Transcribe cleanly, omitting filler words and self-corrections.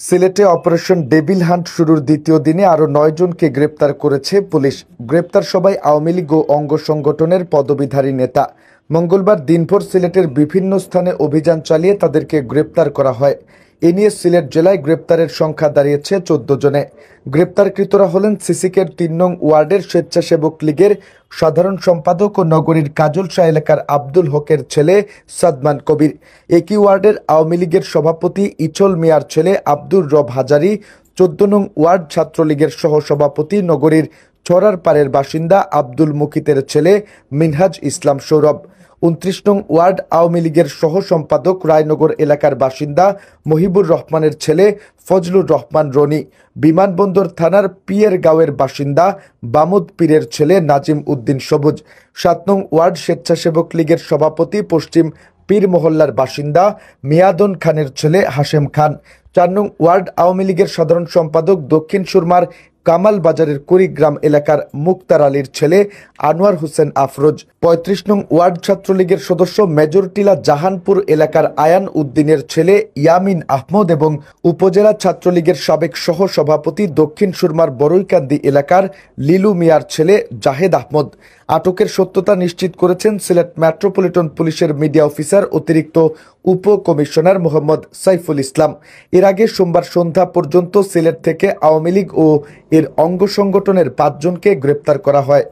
সিলেটে operation devil hunt শুরুর দ্বিতীয় দিনে আরও ৯ জনকে গ্রেপ্তার করেছে পুলিশ। গ্রেপ্তার সবাই আওয়ামী লীগ ও অঙ্গ সংগঠনের পদবিধারী নেতা। মঙ্গলবার দিনভর সিলেটের বিভিন্ন স্থানে অভিযান চালিয়ে তাদেরকে গ্রেপ্তার করা হয়। এ নিয়ে সিলেট জেলায় গ্রেপ্তারের সংখ্যা দাঁড়িয়েছে ১৪ জনে। গ্রেপ্তারকৃতরা হলেন সিসিকের ৩ নং ওয়ার্ডের স্বেচ্ছাসেবক লীগের সাধারণ সম্পাদক ও নগরীর কাজলশাহ এলাকার আব্দুল হকের ছেলে সাদমান কবির, একই ওয়ার্ডের আওয়ামী লীগের সভাপতি ইচল মিয়ার ছেলে আব্দুর রব হাজারি, ১৪ নং ওয়ার্ড ছাত্রলীগের সহসভাপতি নগরীর ছড়ার পাড়ের বাসিন্দা আব্দুল মুকিতের ছেলে মিনহাজ ইসলাম সৌরভ, ২৯ নং ওয়ার্ড আওয়ামী লীগের সহ সম্পাদক রায়নগর এলাকার বাসিন্দা মহিবুর রহমানের ছেলে ফজলুর রহমান রনি, বিমানবন্দর থানার পিয়েরগাঁওয়ের বাসিন্দা বামুদ পীরের ছেলে নাজিম উদ্দিন সবুজ, ৭ নং ওয়ার্ড স্বেচ্ছাসেবক লীগের সভাপতি পশ্চিম পীর মহল্লার বাসিন্দা মিয়াদন খানের ছেলে হাশেম খান, ৪ নং ওয়ার্ড আওয়ামী লীগের সাধারণ সম্পাদক দক্ষিণ সুরমার কামাল বাজারের কুড়িগ্রাম এলাকার মুক্তার আলীর ছেলে আনোয়ার হোসেন আফরোজ, ৩৫ নং ওয়ার্ড ছাত্রলীগের সদস্য মেজরটিলা জাহানপুর এলাকার আয়ান উদ্দিনের ছেলে ইয়ামিন আহমদ এবং উপজেলা ছাত্রলীগের সাবেক সহ সভাপতি দক্ষিণ সুরমার বড়ইকান্দি এলাকার লিলু মিয়ার ছেলে জাহেদ আহমদ। আটকের সত্যতা নিশ্চিত করেছেন সিলেট মেট্রোপলিটন পুলিশের মিডিয়া অফিসার অতিরিক্ত উপকমিশনার মোহাম্মদ সাইফুল ইসলাম। এর আগে সোমবার সন্ধ্যা পর্যন্ত সিলেট থেকে আওয়ামী লীগ ও এর অঙ্গ সংগঠনের ৫ জনকে গ্রেপ্তার করা হয়।